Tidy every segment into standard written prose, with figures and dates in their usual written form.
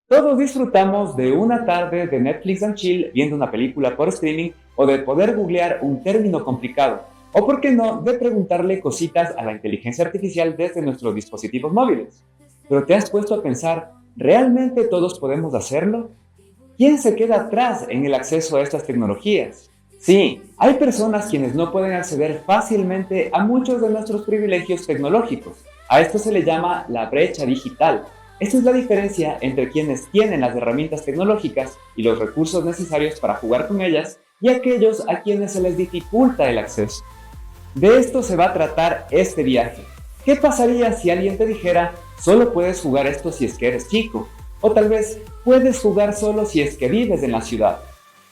Todos disfrutamos de una tarde de Netflix and Chill viendo una película por streaming o de poder googlear un término complicado, o por qué no, de preguntarle cositas a la inteligencia artificial desde nuestros dispositivos móviles. Pero ¿te has puesto a pensar, ¿realmente todos podemos hacerlo? ¿Quién se queda atrás en el acceso a estas tecnologías? Sí, hay personas quienes no pueden acceder fácilmente a muchos de nuestros privilegios tecnológicos. A esto se le llama la brecha digital. Esta es la diferencia entre quienes tienen las herramientas tecnológicas y los recursos necesarios para jugar con ellas y aquellos a quienes se les dificulta el acceso. De esto se va a tratar este viaje. ¿Qué pasaría si alguien te dijera, solo puedes jugar esto si es que eres chico? O tal vez, puedes jugar solo si es que vives en la ciudad.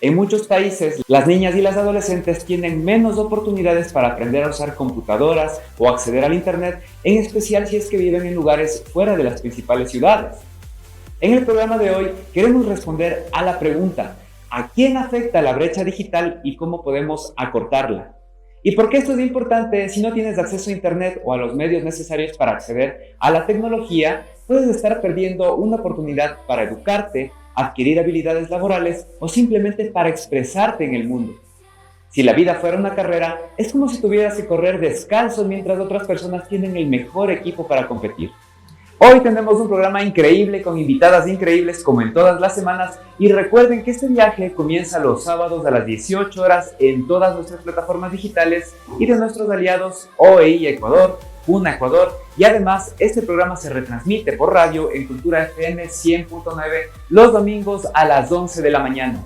En muchos países, las niñas y las adolescentes tienen menos oportunidades para aprender a usar computadoras o acceder al internet, en especial si es que viven en lugares fuera de las principales ciudades. En el programa de hoy queremos responder a la pregunta, ¿a quién afecta la brecha digital y cómo podemos acortarla? ¿Y por qué esto es importante? Si no tienes acceso a internet o a los medios necesarios para acceder a la tecnología, puedes estar perdiendo una oportunidad para educarte, adquirir habilidades laborales o simplemente para expresarte en el mundo. Si la vida fuera una carrera, es como si tuvieras que correr descalzo mientras otras personas tienen el mejor equipo para competir. Hoy tenemos un programa increíble con invitadas increíbles como en todas las semanas y recuerden que este viaje comienza los sábados a las 18 horas en todas nuestras plataformas digitales y de nuestros aliados OEI Ecuador, Puna Ecuador, y además este programa se retransmite por radio en Cultura FM 100.9 los domingos a las 11 de la mañana.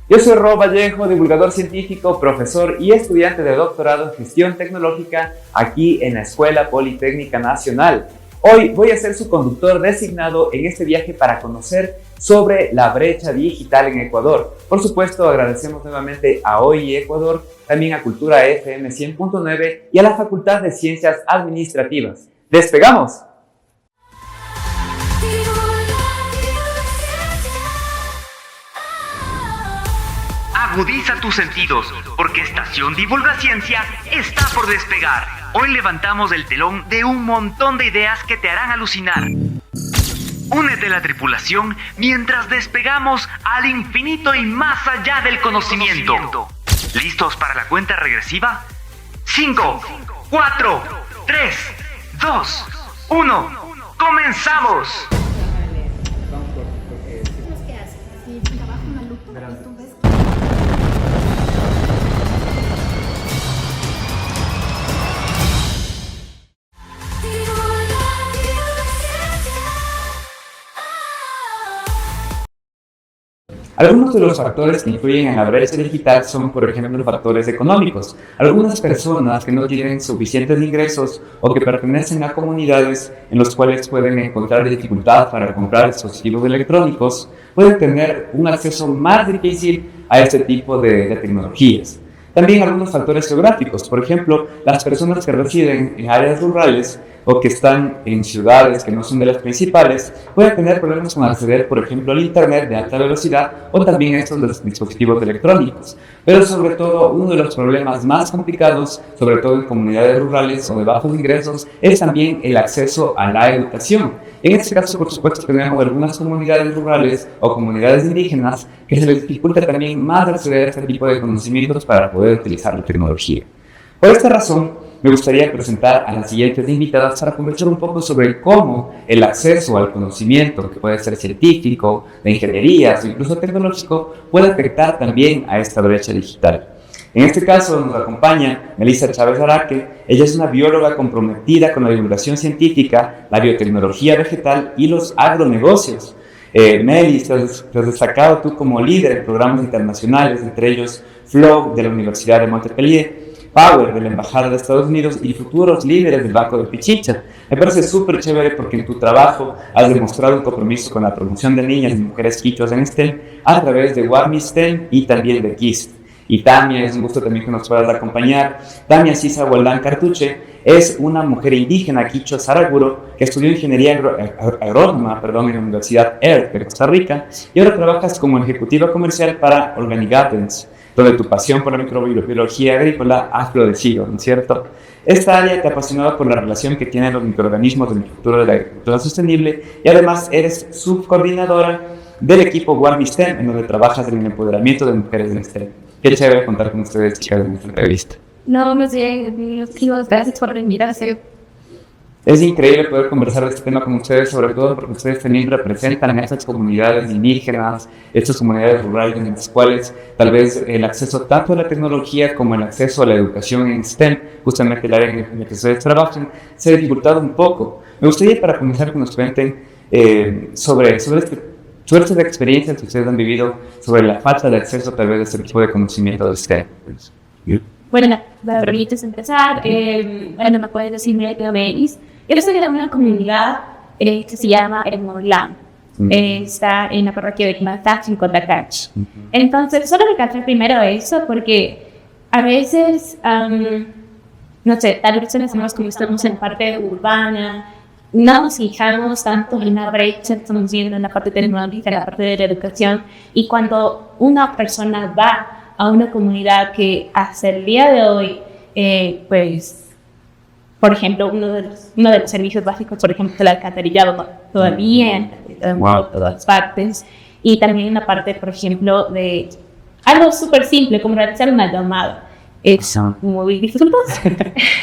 Yo soy Ro Vallejo, divulgador científico, profesor y estudiante de doctorado en gestión tecnológica aquí en la Escuela Politécnica Nacional. Hoy voy a ser su conductor designado en este viaje para conocer sobre la brecha digital en Ecuador. Por supuesto, agradecemos nuevamente a OEI Ecuador, también a Cultura FM 100.9 y a la Facultad de Ciencias Administrativas. ¡Despegamos! Agudiza tus sentidos, porque Estación Divulga Ciencia está por despegar. Hoy levantamos el telón de un montón de ideas que te harán alucinar. Únete a la tripulación mientras despegamos al infinito y más allá del conocimiento. ¿Listos para la cuenta regresiva? 5, 4, 3, 2, 1. ¡Comenzamos! Algunos de los factores que influyen en la brecha digital son, por ejemplo, factores económicos. Algunas personas que no tienen suficientes ingresos o que pertenecen a comunidades en las cuales pueden encontrar dificultad para comprar dispositivos electrónicos pueden tener un acceso más difícil a este tipo de tecnologías. También algunos factores geográficos, por ejemplo, las personas que residen en áreas rurales o que están en ciudades que no son de las principales pueden tener problemas con acceder, por ejemplo, al internet de alta velocidad o también a estos dispositivos electrónicos. Pero sobre todo, uno de los problemas más complicados, sobre todo en comunidades rurales o de bajos ingresos, es también el acceso a la educación. En este caso, por supuesto, tenemos algunas comunidades rurales o comunidades indígenas que se les dificulta también más acceder a este tipo de conocimientos para poder utilizar la tecnología. Por esta razón, me gustaría presentar a las siguientes invitadas para conversar un poco sobre cómo el acceso al conocimiento, que puede ser científico, de ingenierías o incluso tecnológico, puede afectar también a esta brecha digital. En este caso nos acompaña Melissa Chávez Araque. Ella es una bióloga comprometida con la divulgación científica, la biotecnología vegetal y los agronegocios. Meli, te has destacado tú como líder en programas internacionales, entre ellos FLOW de la Universidad de Montpellier, Power de la Embajada de Estados Unidos y futuros líderes del Banco de Pichincha. Me parece súper chévere porque en tu trabajo has demostrado un compromiso con la promoción de niñas y mujeres quichuas en STEM a través de WARMI STEM y también de KIST. Y Tamia, es un gusto también que nos puedas acompañar. Tamia Sisa Gualdán Cartuche es una mujer indígena quichua saraguro que estudió ingeniería agrónoma en la Universidad ERT de Costa Rica y ahora trabajas como ejecutiva comercial para Organic Gardens, donde tu pasión por la microbiología agrícola ha florecido, ¿no es cierto? Esta área te apasionaba por la relación que tienen los microorganismos en el futuro de la agricultura sostenible y además eres subcoordinadora del equipo Warmi STEM, en donde trabajas en el empoderamiento de mujeres en STEM. Qué chévere contar con ustedes, chicas, en esta entrevista. No, más bien, gracias por la invitación. Es increíble poder conversar de este tema con ustedes, sobre todo porque ustedes también representan a estas comunidades indígenas, estas comunidades rurales en las cuales tal vez el acceso tanto a la tecnología como el acceso a la educación en STEM, justamente el área en la que ustedes trabajan, se ha dificultado un poco. Me gustaría para comenzar que nos cuenten sobre esta experiencia que ustedes han vivido, sobre la falta de acceso tal vez a este tipo de conocimiento de STEM. Bueno, me permites empezar. Me puedes decir Melis. Yo soy de una comunidad que se llama El Morlán. Está en la parroquia de Matach, en Cotacach. Entonces, solo recalcar primero eso porque a veces, no sé, tal vez pensamos como estamos en parte urbana, no nos fijamos tanto en la brecha que estamos viendo en la parte tecnológica, en la parte de la educación. Y cuando una persona va a una comunidad que hasta el día de hoy, pues, por ejemplo, uno de los servicios básicos, por ejemplo, el alcantarillado todavía en todas partes, y también la parte, por ejemplo, de algo súper simple como realizar una llamada, es muy difícil.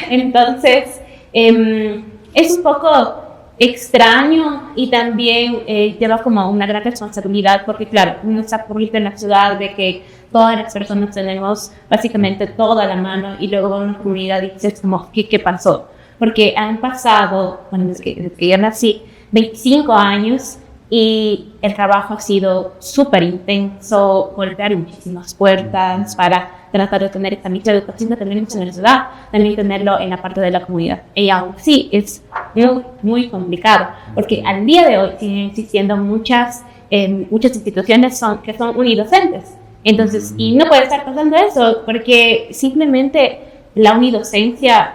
Entonces, es un poco extraño y también lleva como una gran responsabilidad porque claro, uno está público en la ciudad de que todas las personas tenemos básicamente todo a la mano y luego va a una comunidad y dices como ¿qué pasó? Porque han pasado, bueno, desde que yo nací, 25 años y el trabajo ha sido súper intenso, golpear muchísimas puertas para tratar de tener esta misma educación que tenemos en la ciudad, también tenerlo en la parte de la comunidad. Y aún sí, es muy, muy complicado, porque al día de hoy siguen existiendo muchas instituciones que son unidocentes. Entonces, y no puede estar pasando eso, porque simplemente la unidocencia,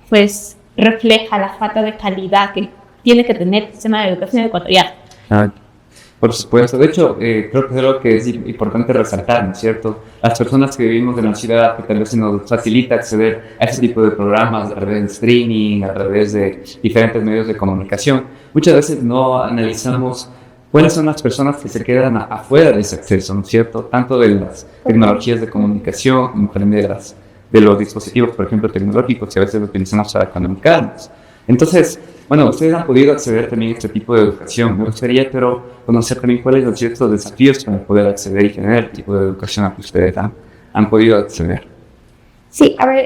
pues, refleja la falta de calidad que tiene que tener el sistema de educación ecuatoriano. Por supuesto, de hecho, creo que es algo que es importante resaltar, ¿no es cierto? Las personas que vivimos en la ciudad, que tal vez se nos facilita acceder a ese tipo de programas a través de streaming, a través de diferentes medios de comunicación, muchas veces no analizamos cuáles son las personas que se quedan afuera de ese acceso, ¿no es cierto? Tanto de las tecnologías de comunicación como también de los dispositivos, por ejemplo, tecnológicos que a veces utilizamos para comunicarnos. Entonces, bueno, ustedes han podido acceder también a este tipo de educación. Me gustaría, pero conocer también cuáles son ciertos desafíos para poder acceder y generar el tipo de educación a que ustedes han podido acceder. Sí, a ver,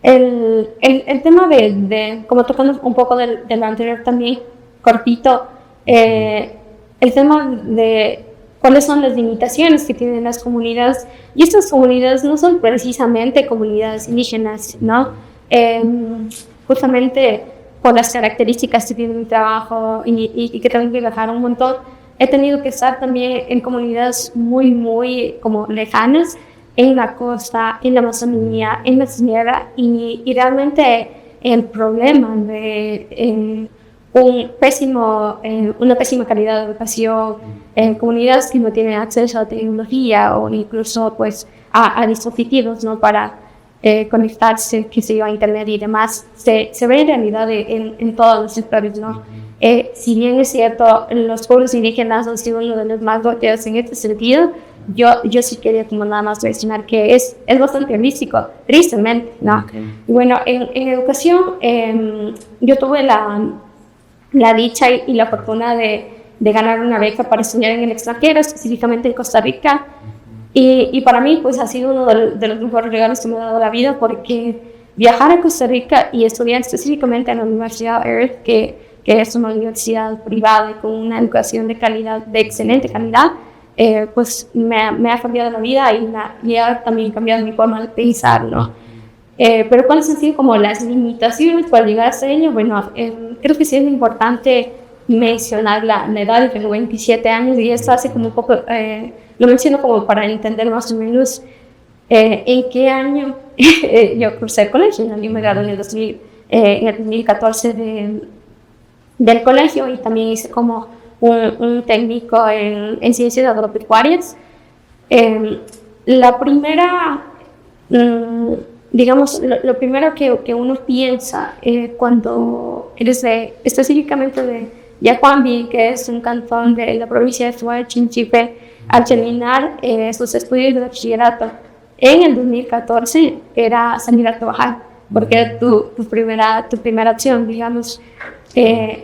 el tema de como tocando un poco de lo anterior también, cortito, el tema de cuáles son las limitaciones que tienen las comunidades. Y estas comunidades no son precisamente comunidades indígenas, ¿no? Justamente por las características que tiene mi trabajo y que tengo que viajar un montón, he tenido que estar también en comunidades muy, muy como lejanas, en la costa, en la Amazonía, en la sierra, y realmente el problema de una pésima calidad de educación, comunidades que no tienen acceso a tecnología o incluso pues a dispositivos, ¿no? Para conectarse, que se a internet y demás, se ve en realidad en todos los sectores, ¿no? Si bien es cierto, los pueblos indígenas han sido uno de los más golpeados en este sentido, yo sí quería como nada más mencionar que es bastante holístico, tristemente, ¿no? Y bueno, en educación, yo tuve la dicha y la fortuna de ganar una beca para estudiar en el extranjero, específicamente en Costa Rica. Y para mí, pues, ha sido uno de los mejores regalos que me ha dado la vida, porque viajar a Costa Rica y estudiar específicamente en la Universidad Earth, que es una universidad privada con una educación de calidad, de excelente calidad, pues me ha cambiado la vida y ha también cambiado mi forma de pensar, ¿no? Pero ¿cuáles han sido como las limitaciones para llegar a ello? Bueno, creo que sí es importante mencionar la edad. Tengo 27 años y esto hace como un poco, lo menciono como para entender más o menos en qué año yo cursé el colegio. Yo me gradué en el 2014 del colegio, y también hice como un técnico en ciencias agropecuarias. La primera, digamos, lo primero que uno piensa cuando eres específicamente de Yacuambi, que es un cantón de la provincia de Suárez, Chinchipe, al terminar sus estudios de bachillerato en el 2014, era salir a trabajar, porque era tu primera acción, digamos.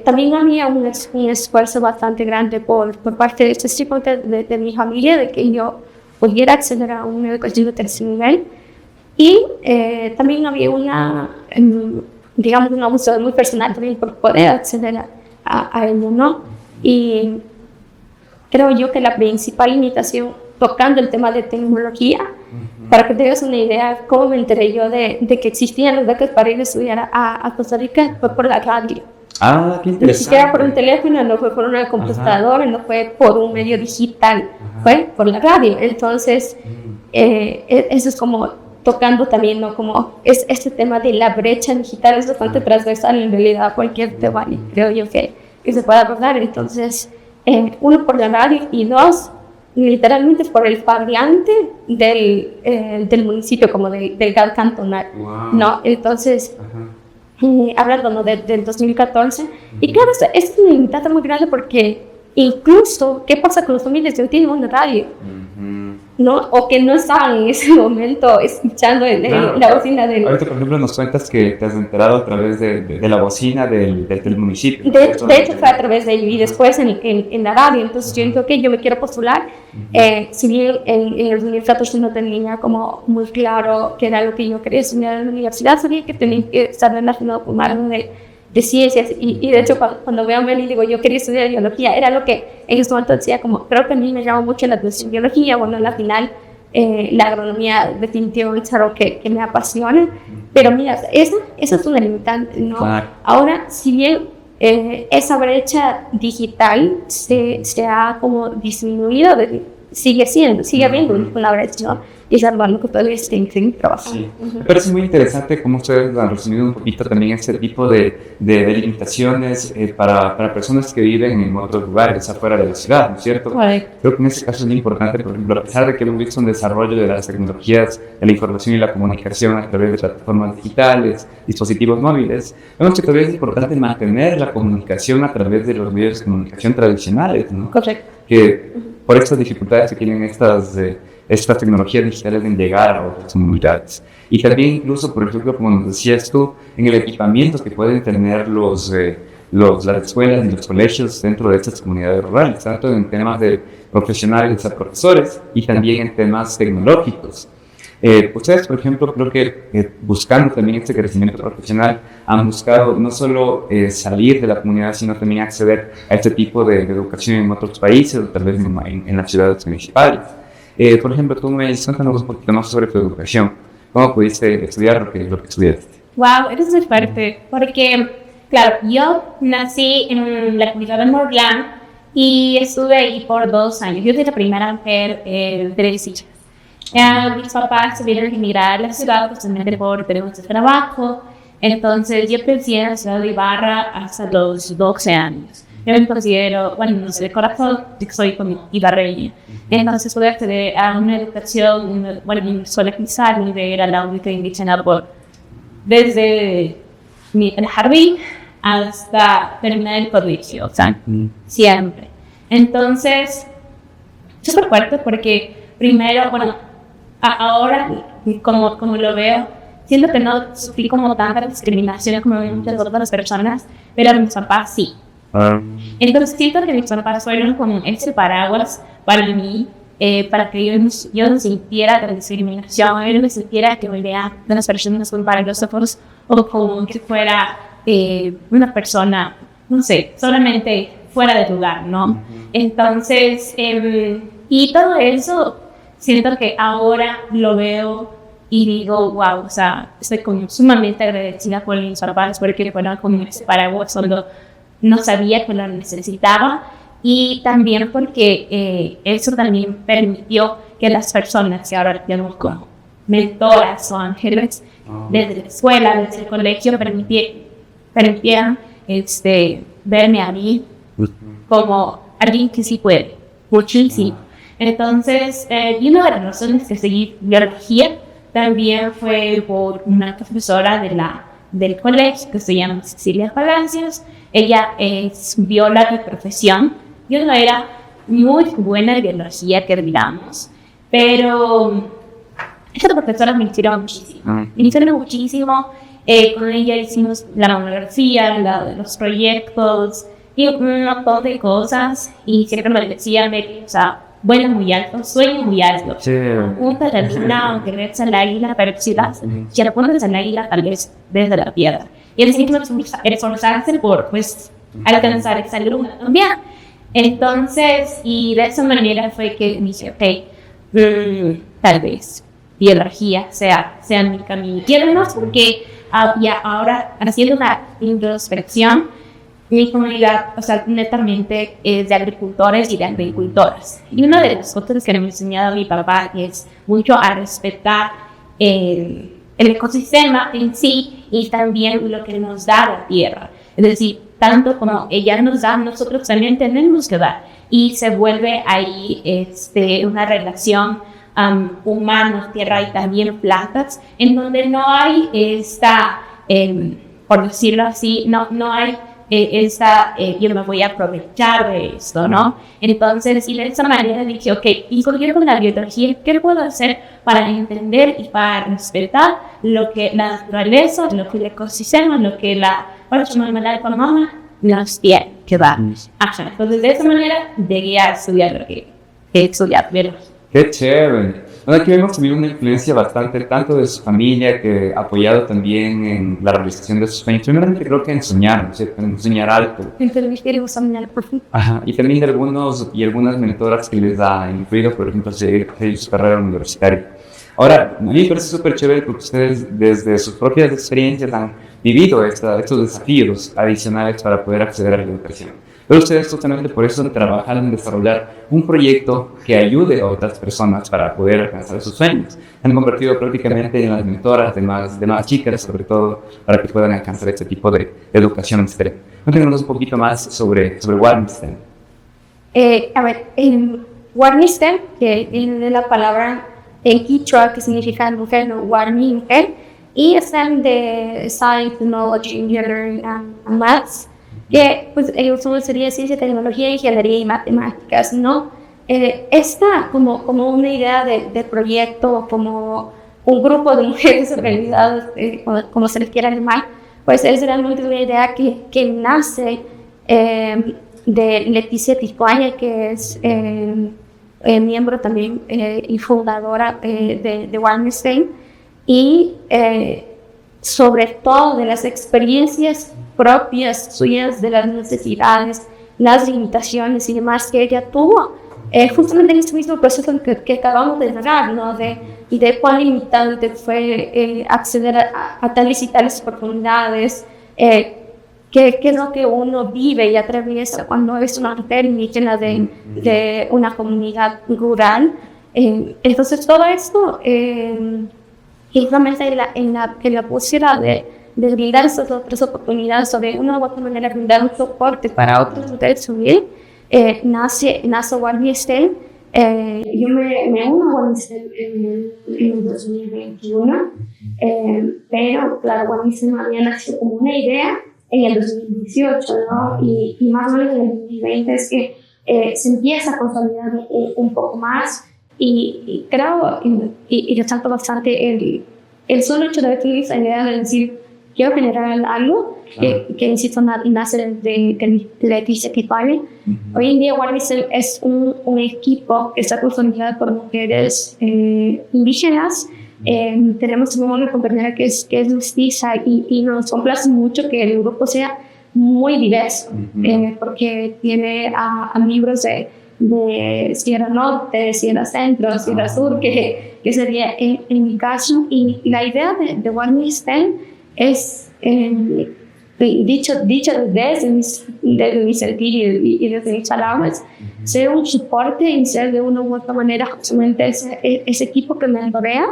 También había un esfuerzo bastante grande por parte de este tipo de mi familia, de que yo pudiera acceder a una educación de tercer nivel. Y también había digamos, una búsqueda muy personal también por poder acceder a ello, ¿no? Y creo yo que la principal limitación, tocando el tema de tecnología, para que tengas una idea, cómo me enteré yo de que existían las becas para ir a estudiar a Costa Rica, fue por la radio. Ah, qué interesante. Ni siquiera por un teléfono, no fue por una computadora, no fue por un medio digital, fue por la radio. Entonces, eso es como tocando también, ¿no? Como este tema de la brecha digital es bastante transversal en realidad a cualquier tema, creo yo que se pueda abordar. Entonces, uno por la radio y dos, literalmente por el parlante del municipio, como del GAD cantonal, ¿no? Entonces, hablando, ¿no? del 2014, y claro, es una limitante muy grande porque incluso, ¿qué pasa con los familias que no tienen una radio? ¿No? O que no estaban en ese momento escuchando la bocina del... Ahorita, por ejemplo, nos cuentas que te has enterado a través de la bocina del municipio. De hecho, fue a través de ello y después en la radio. Entonces yo dije, ok, yo me quiero postular. Si bien en el 2014 no tenía como muy claro qué era lo que yo quería estudiar en la universidad, sabía que tenía que estar relacionado con algo de ciencias, y de hecho cuando veo a Meli digo, yo quería estudiar biología, era lo que en ese momento decía, como creo que a mí me llama mucho la atención biología. Bueno, al final la agronomía definitivamente es algo que me apasiona, pero mira, esa es una limitante, ¿no? Ahora, si bien esa brecha digital se ha como disminuido, sigue habiendo una brecha, ¿no? Y es algo que todavía estén trabajando. Sí. Me parece muy interesante cómo ustedes han resumido un poquito también este tipo de limitaciones para personas que viven en otros lugares afuera de la ciudad, ¿no es cierto? Correcto. Creo que en este caso es muy importante, por ejemplo, a pesar de que hemos visto un desarrollo de las tecnologías de la información y la comunicación a través de plataformas digitales, dispositivos móviles, vemos que todavía es importante mantener la comunicación a través de los medios de comunicación tradicionales, ¿no? Correcto. Que por estas dificultades que tienen estas tecnologías digitales en llegar a otras comunidades. Y también incluso, por ejemplo, como nos decías tú, en el equipamiento que pueden tener las escuelas y los colegios dentro de estas comunidades rurales, tanto en temas de profesionales a profesores y también en temas tecnológicos. Ustedes, por ejemplo, creo que buscando también este crecimiento profesional, han buscado no solo salir de la comunidad, sino también acceder a este tipo de educación en otros países, o tal vez en las ciudades municipales. Por ejemplo, tú me dices, cuéntanos un poquito más sobre tu educación. ¿Cómo pudiste estudiar lo que estudiaste? Wow, eres muy fuerte, porque, claro, yo nací en la comunidad de Morlán y estuve ahí por 2 años. Yo soy la primera mujer de mis hijas. Mis papás tuvieron que emigrar a la ciudad justamente por temas de trabajo. Entonces, yo crecí en la ciudad de Ibarra hasta los 12 años. Yo me considero, bueno, no sé, de corazón, soy ibarreña. Entonces pude acceder a una educación, bueno, en escuela Quizal, que era la única indígena desde el jardín hasta terminar el colegio, o sea, siempre. Entonces, es súper fuerte porque primero, bueno, ahora, como lo veo, siento que no sufrí como tanta discriminación como muchas otras personas, pero mis papás sí. Entonces siento que mis papás fueron como ese paraguas para mí, para que yo no sintiera la discriminación, yo no sintiera que me vea de las personas con parágrafos o como que fuera una persona, no sé, solamente fuera de lugar, ¿no? Entonces, y todo eso, siento que ahora lo veo y digo, wow, o sea, estoy como sumamente agradecida por mis papás porque fueron como ese paraguas cuando no sabía que lo necesitaba, y también porque eso también permitió que las personas que ahora tenemos como mentoras o ángeles desde la escuela, desde el colegio, permitieran verme a mí como alguien que sí puede, muchísimo. Entonces, y una de las razones que seguí biología también fue por una profesora del colegio que se llama Cecilia Palacios. Ella es bióloga de profesión. Yo no era muy buena en biología, que digamos, pero esta profesora me inspiró muchísimo. Me inspiró muchísimo. Con ella hicimos la monografía, los proyectos y un montón de cosas. Y siempre me decía, o sea, vuela muy alto, sueña muy alto. Sí. Apunta a la luna, aunque veas al águila, pero si la pones al águila, tal vez desde la piedra. Y el mismo esforzarse por, pues, alcanzar esa luna también. Entonces, y de esa manera fue que dije, ok, tal vez biología sea mi camino. Quiero más porque ahora, haciendo una introspección, mi comunidad, o sea, netamente es de agricultores y de agricultoras. Y una de las cosas que me ha enseñado mi papá es mucho a respetar el ecosistema en sí y también lo que nos da la tierra. Es decir, tanto como ella nos da, nosotros también tenemos que dar. Y se vuelve ahí una relación humanos, tierra y también plantas, en donde no hay por decirlo así, no hay yo me voy a aprovechar de esto, ¿no? Entonces, y de esa manera dije, ok, y con la biología, ¿qué puedo hacer para entender y para respetar lo que la naturaleza, lo que el ecosistema, lo que la mamá nos tiene que dar? Entonces, de esa manera llegué a estudiar biología. Qué chévere. Bueno, aquí vemos también una influencia bastante, tanto de su familia, que ha apoyado también en la realización de sus sueños. Primeramente creo que en soñar, ¿no? En soñar alto. Ajá. Y también de algunas mentoras que les ha influido, por ejemplo, seguir su carrera universitaria. Ahora, a mí me parece súper chévere porque ustedes desde sus propias experiencias han vivido estos desafíos adicionales para poder acceder a la educación. Pero ustedes justamente por eso trabajan en desarrollar un proyecto que ayude a otras personas para poder alcanzar sus sueños. Se han convertido prácticamente en las mentoras de más chicas, sobre todo para que puedan alcanzar este tipo de educación extrema. Cuéntanos un poquito más sobre Warmisten. Warmisten, que viene de la palabra en quichua que significa mujer, no Warmi, mujer, y están de Science, Technology, Engineering and Maths, que pues en resumen sería ciencia, tecnología, ingeniería y matemáticas, ¿no? Esta como una idea de proyecto, como un grupo de mujeres en realidad, como se les quiera llamar, pues es realmente una idea que nace de Leticia Tijuana, que es miembro también y fundadora de Warmisten, y sobre todo de las experiencias propias suyas, de las necesidades, las limitaciones y demás que ella tuvo, justamente en este mismo proceso que acabamos de narrar, ¿no? de cuán limitante fue acceder a tales y tales oportunidades, qué es lo que uno vive y atraviesa cuando es una mujer indígena de una comunidad rural. Entonces todo esto justamente en la búsqueda de brindar esas otras oportunidades, o de una u otra manera brindar un soporte para otras mujeres subir, nace Warmisten. Yo me uno a Warmisten en el 2021, pero claro, Warmisten había nacido como una idea en el 2018, ¿no? Y más o menos en el 2020 es que se empieza a consolidar un poco más, y creo, y resalto bastante el solo hecho de tener esa idea de decir, quiero generar algo que insisto, nace de Leticia Tijuana. Hoy en día Warmisten es un equipo que está consolidado por mujeres indígenas. Tenemos una compañera que es mestiza, y nos complace mucho que el grupo sea muy diverso, porque tiene a miembros de Sierra Norte, Sierra Centro, Sierra Sur, que sería en mi caso. Y la idea de Warmisten es, dicho desde mi sentir y desde mis palabras, ser un soporte y ser de una u otra manera justamente ese equipo que me rodea,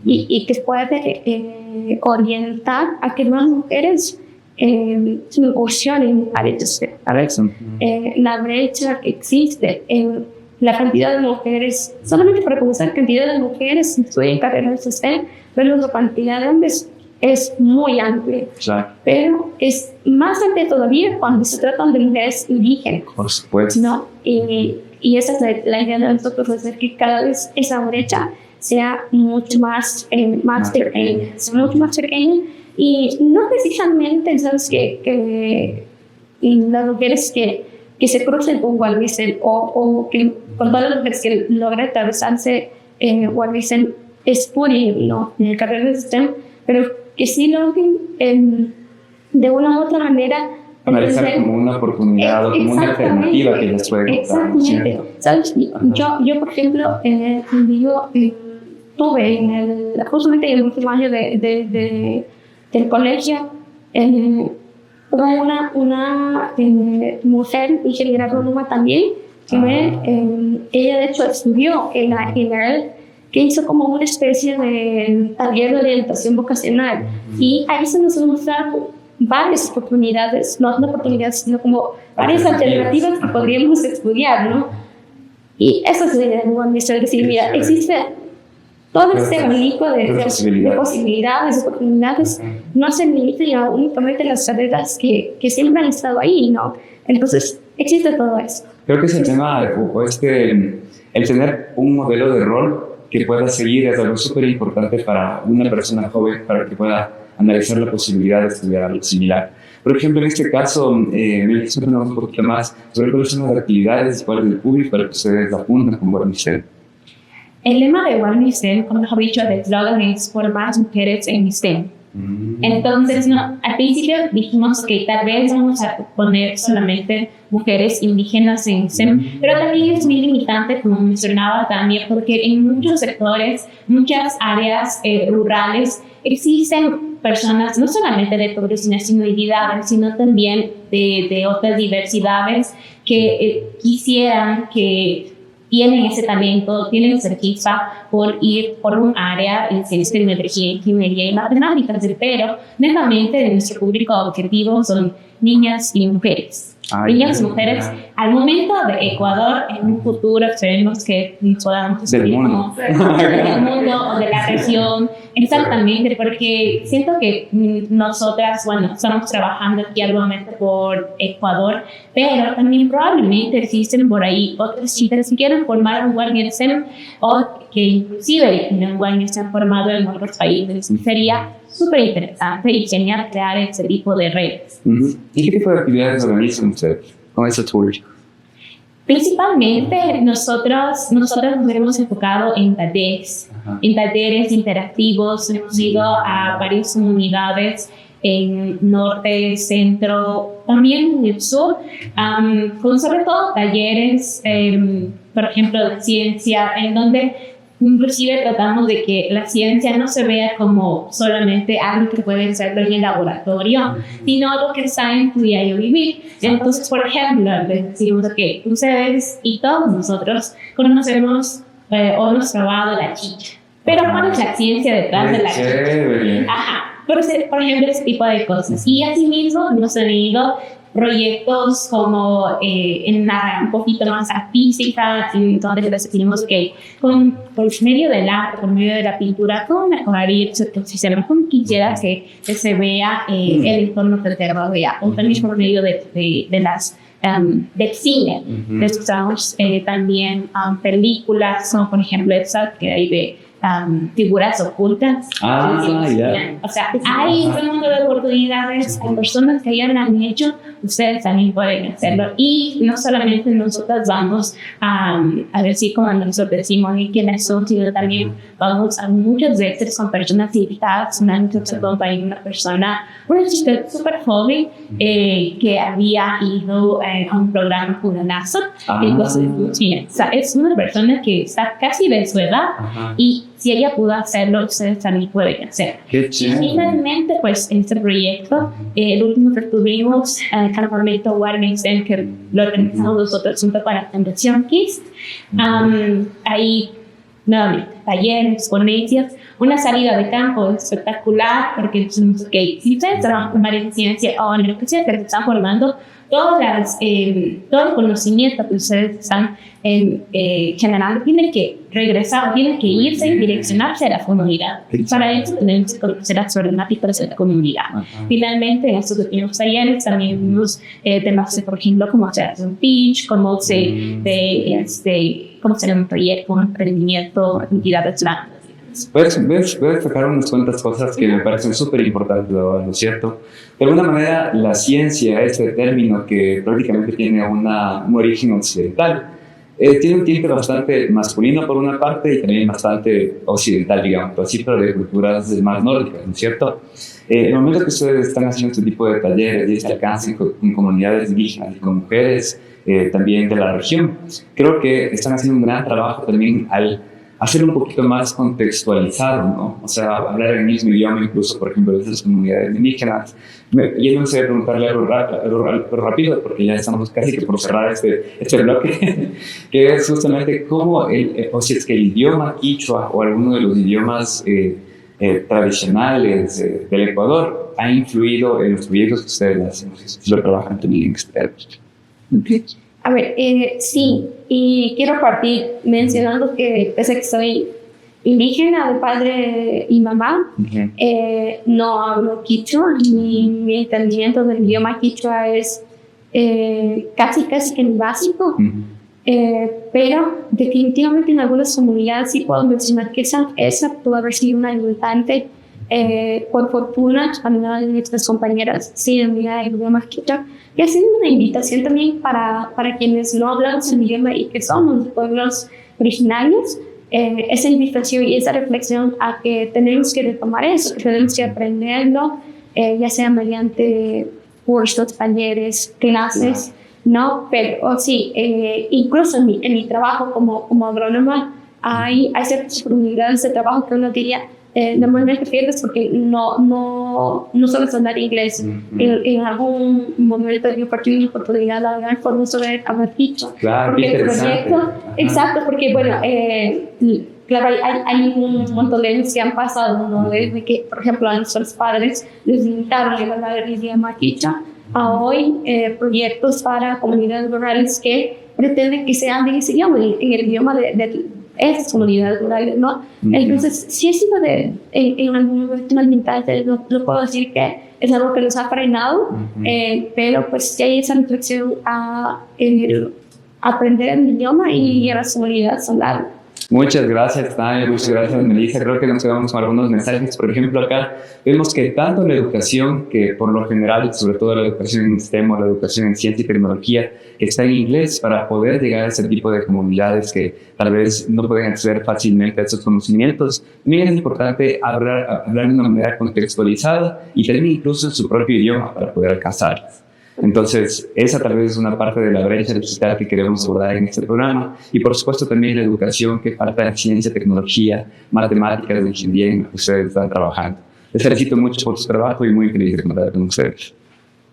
y que puede orientar a que más mujeres incursionen a la brecha que existe, la cantidad de mujeres, solamente para comenzar, la cantidad de mujeres estudian carreras de STEM, pero la cantidad de hombres es muy amplia. Claro. Pero es más amplia todavía cuando se tratan de mujeres indígenas. Por supuesto. ¿No? Y esa es la idea de nosotros, hacer que cada vez esa brecha sea mucho más pequeña, mucho más pequeña, y no precisamente, ¿sabes? que las mujeres que se crucen con Walvis o que con todas las mujeres que logran atravesarse Walvis estudien, ¿no? En el carrera de STEM, pero que sí logren de una u otra manera analizar como una oportunidad o como una alternativa que les puede contar. Exactamente. ¿Sabes? Yo, por ejemplo, tuve justamente en el último año del colegio, hubo una mujer ingeniera agrónoma también, ella de hecho estudió en la general, que hizo como una especie de taller de orientación vocacional, y ahí se nos mostraron varias oportunidades, no oportunidades, sino como varias alternativas que podríamos estudiar, ¿no? Y eso es la idea de decir, mira, existe todo este abanico de posibilidades, de oportunidades, no se limita únicamente a las carreras que siempre han estado ahí, ¿no? Entonces, existe todo eso. Creo que es el tema, el tener un modelo de rol que pueda seguir es algo súper importante para una persona joven, para que pueda analizar la posibilidad de estudiar algo similar. Por ejemplo, en este caso, me gustaría un poquito más sobre cuáles son las actividades y cuál es el público para que ustedes apunten con Walvis. El lema de Walvis, como mejor dicho, del eslogan es por más mujeres en STEM. Entonces, al principio dijimos que tal vez vamos a poner solamente mujeres indígenas en STEM, pero también es muy limitante, como mencionaba también, porque en muchos sectores, muchas áreas rurales, existen personas no solamente de pobreza y nacionalidades, sino también de otras diversidades que quisieran que tienen ese talento, tienen esa chispa por ir por un área en ciencia, tecnología, ingeniería y matemáticas, pero netamente nuestro público objetivo son niñas y mujeres. Niñas y mujeres, al momento de Ecuador, en un futuro esperemos que podamos del mundo. Del mundo o de la región, exactamente, porque siento que nosotras, estamos trabajando aquí actualmente por Ecuador, pero también probablemente existen por ahí otras chicas que quieren formar un guardián STEM o que inclusive en un guardián se han formado en otros países. Sería súper interesante y genial crear ese tipo de redes. ¿Y qué tipo de actividades organizan ustedes con ese tour? Principalmente nosotros nos hemos enfocado en talleres interactivos. Hemos ido a varias comunidades en norte, centro, también en el sur, con sobre todo talleres, por ejemplo, de ciencia, en donde inclusive tratamos de que la ciencia no se vea como solamente algo que puede hacerlo en el laboratorio, sino algo que está en tu diario vivir. Entonces, por ejemplo, les decimos que ustedes y todos nosotros conocemos o hemos probado la chicha. Pero ¿cuál es la ciencia detrás de la chicha? Por ejemplo, ese tipo de cosas. Y asimismo nos han ido proyectos como en un poquito más artística, entonces les decimos que por medio del arte, por medio de la pintura, cómo mejoraría el sistema, cómo quisiera que se vea el entorno que te rodea, o también por medio de las del cine. Les usamos también películas, como por ejemplo esa que hay de figuras ocultas. O sea, hay un mundo de oportunidades, hay personas que ya lo han hecho, ustedes también pueden hacerlo. Y no solamente nosotros vamos a decir como nosotros decimos y quiénes son, sino también vamos a muchas veces con personas invitadas. Una persona, una chica súper joven que había ido a un programa con la NASA. Entonces, es una persona que está casi de su edad y si ella pudo hacerlo, ustedes también pueden hacer. Qué chévere. Finalmente, pues, en este proyecto, el último que tuvimos, el campamento Walvis, que lo organizamos nosotros junto con la Fundación KISS. Ahí, nuevamente, talleres, ponencias, una salida de campo espectacular, porque decimos que si ustedes trabajan en ciencia o en lo que sea que se están formando, todo el conocimiento que ustedes están generando tiene que regresar, tiene que irse y direccionarse a la comunidad. Para eso tenemos que conocer las problemáticas de la comunidad. Finalmente, en estos últimos talleres también vimos temas, por ejemplo, cómo hacer un pitch, cómo hacer un proyecto, un emprendimiento, entidades blandas. Voy a destacar unas cuantas cosas que me parecen súper importantes, ¿no es cierto? De alguna manera, la ciencia, este término que prácticamente tiene un origen occidental, tiene un tinte bastante masculino por una parte y también bastante occidental, digamos, así, pero de culturas más nórdicas, ¿no es cierto? En el momento que ustedes están haciendo este tipo de talleres y este alcance con comunidades indígenas y con mujeres también de la región, creo que están haciendo un gran trabajo también al hacerlo un poquito más contextualizado, ¿no? O sea, hablar el mismo idioma, incluso, por ejemplo, de esas comunidades indígenas. Y no sé preguntarle algo rápido, porque ya estamos casi que por cerrar este bloque, que es justamente cómo, o si es que el idioma quichua o alguno de los idiomas tradicionales del Ecuador ha influido en los proyectos que ustedes hacen, si lo trabajan también expertos. A ver, sí, y quiero partir mencionando que pese a que soy indígena de padre y mamá, no hablo quichua, mi entendimiento del idioma quichua es casi que el básico, pero definitivamente en algunas comunidades sí puedo mencionar que esa pudo haber sido una limitante. Por fortuna, algunas de nuestras compañeras sí dominan el idioma quichua, y ha sido una invitación también para quienes no hablan el idioma y que somos pueblos originarios, esa invitación y esa reflexión a que tenemos que retomar eso, tenemos que aprenderlo, ya sea mediante cursos, talleres, clases, ¿no? Pero sí, incluso en mi trabajo como agrónoma hay ciertas oportunidades de trabajo que uno diría, normalmente pierdes porque no sabes hablar inglés. En algún momento yo partí una oportunidad de hablar por no saber hablar quichua. Claro, porque el proyecto, exacto, porque bueno, claro, hay un montón de años que han pasado, ¿no? Desde que, por ejemplo, a nuestros padres les limitaron el hablar el idioma quichua, a hoy proyectos para comunidades rurales que pretenden que se hable en ese idioma, en el idioma de esas comunidades rurales, ¿no? Entonces, sí ha sido en algún momento una limitante, no puedo decir que es algo que nos ha frenado, pero pues sí hay esa reflexión a aprender el idioma y a las comunidades hablar. Muchas gracias, Tania, muchas gracias, Melissa. Creo que nos quedamos con algunos mensajes. Por ejemplo, acá vemos que tanto la educación, que por lo general, sobre todo la educación en STEM o la educación en ciencia y tecnología, está en inglés para poder llegar a ese tipo de comunidades que tal vez no pueden acceder fácilmente a esos conocimientos. También es importante hablar de una manera contextualizada y también incluso en su propio idioma para poder alcanzarlos. Entonces, esa tal vez es una parte de la brecha digital que queremos abordar en este programa. Y por supuesto también la educación que falta en ciencia, tecnología, matemáticas, ingeniería en la que ustedes están trabajando. Les felicito mucho por su trabajo y muy feliz de contar con ustedes.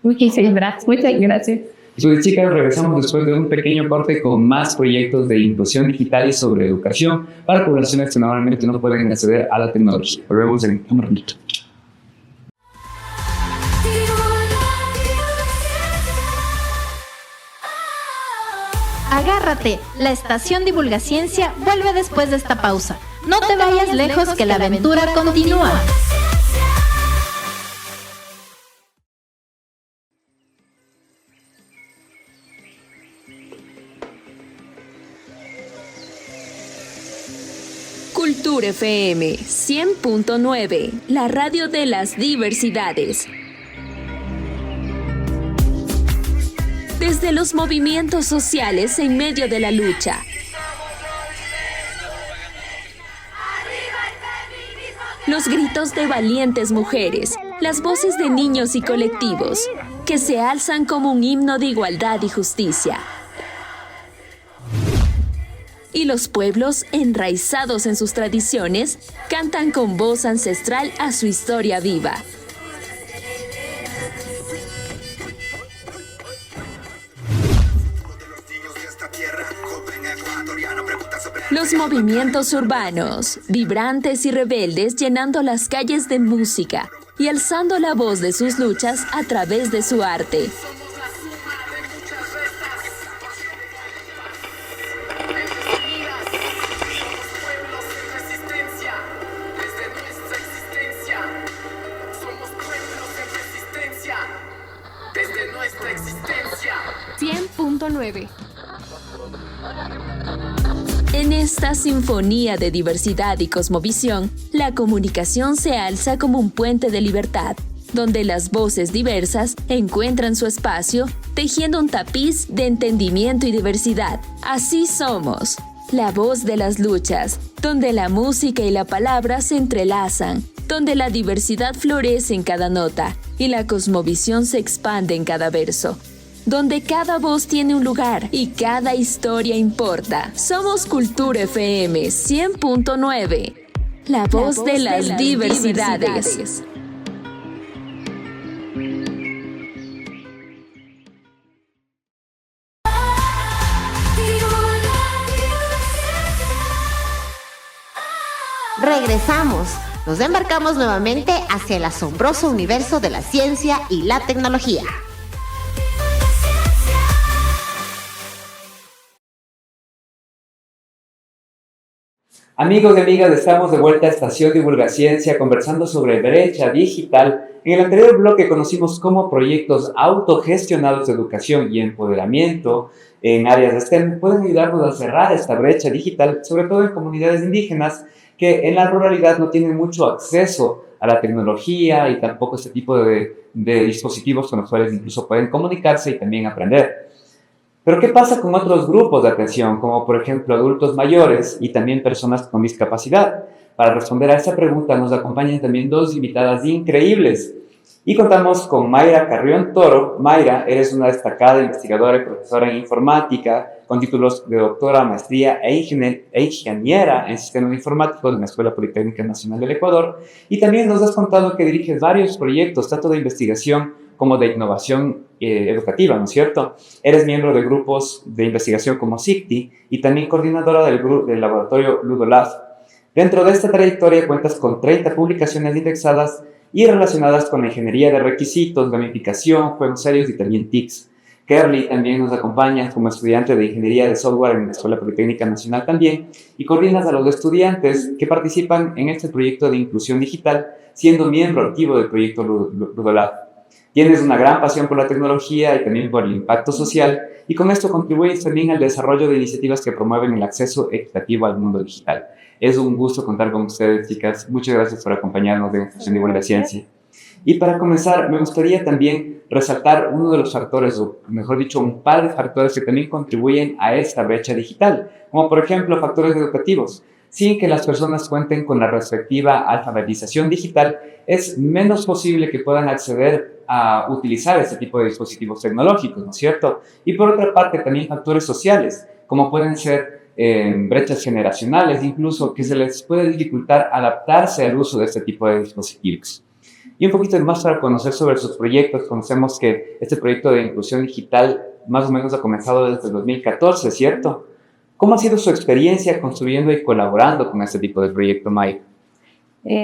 Muchas gracias. Pues chicas, regresamos después de un pequeño corte con más proyectos de inclusión digital y sobre educación para poblaciones que normalmente no pueden acceder a la tecnología. Volvemos en un ratito. Agárrate, la estación Divulgaciencia vuelve después de esta pausa. No te vayas lejos que la aventura continúa. Cultura FM 100.9, la radio de las diversidades. Desde los movimientos sociales en medio de la lucha. Los gritos de valientes mujeres, las voces de niños y colectivos, que se alzan como un himno de igualdad y justicia. Y los pueblos, enraizados en sus tradiciones, cantan con voz ancestral a su historia viva. Los movimientos urbanos, vibrantes y rebeldes, llenando las calles de música y alzando la voz de sus luchas a través de su arte. 100.9. En esta sinfonía de diversidad y cosmovisión, la comunicación se alza como un puente de libertad, donde las voces diversas encuentran su espacio, tejiendo un tapiz de entendimiento y diversidad. Así somos, la voz de las luchas, donde la música y la palabra se entrelazan, donde la diversidad florece en cada nota y la cosmovisión se expande en cada verso, donde cada voz tiene un lugar y cada historia importa. Somos Cultura FM 100.9, la voz de las diversidades. Regresamos. Nos embarcamos nuevamente hacia el asombroso universo de la ciencia y la tecnología. Amigos y amigas, estamos de vuelta a Estación Divulgaciencia conversando sobre brecha digital. En el anterior bloque conocimos cómo proyectos autogestionados de educación y empoderamiento en áreas de STEM pueden ayudarnos a cerrar esta brecha digital, sobre todo en comunidades indígenas que en la ruralidad no tienen mucho acceso a la tecnología y tampoco este tipo de dispositivos con los cuales incluso pueden comunicarse y también aprender. Pero ¿qué pasa con otros grupos de atención, como por ejemplo adultos mayores y también personas con discapacidad? Para responder a esta pregunta nos acompañan también dos invitadas increíbles. Y contamos con Mayra Carrión Toro. Mayra, eres una destacada investigadora y profesora en informática, con títulos de doctora, maestría e ingeniera en sistemas informáticos en la Escuela Politécnica Nacional del Ecuador. Y también nos has contado que diriges varios proyectos, tanto de investigación como de innovación educativa, ¿no es cierto? Eres miembro de grupos de investigación como SICTI y también coordinadora del laboratorio Ludolab. Dentro de esta trayectoria cuentas con 30 publicaciones indexadas y relacionadas con la ingeniería de requisitos, gamificación, juegos serios y también TICs. Kerly también nos acompaña como estudiante de ingeniería de software en la Escuela Politécnica Nacional también, y coordinas a los estudiantes que participan en este proyecto de inclusión digital, siendo miembro activo del proyecto Ludolab. Tienes una gran pasión por la tecnología y también por el impacto social, y con esto contribuyes también al desarrollo de iniciativas que promueven el acceso equitativo al mundo digital. Es un gusto contar con ustedes, chicas. Muchas gracias por acompañarnos en Estación Divulgaciencia. Y para comenzar, me gustaría también resaltar uno de los factores, o mejor dicho, un par de factores que también contribuyen a esta brecha digital, como por ejemplo factores educativos. Sin que las personas cuenten con la respectiva alfabetización digital, es menos posible que puedan acceder a utilizar este tipo de dispositivos tecnológicos, ¿no es cierto? Y por otra parte, también factores sociales, como pueden ser brechas generacionales, incluso que se les puede dificultar adaptarse al uso de este tipo de dispositivos. Y un poquito más para conocer sobre sus proyectos. Conocemos que este proyecto de inclusión digital más o menos ha comenzado desde el 2014, ¿cierto? ¿Cómo ha sido su experiencia construyendo y colaborando con este tipo de proyecto, Mike?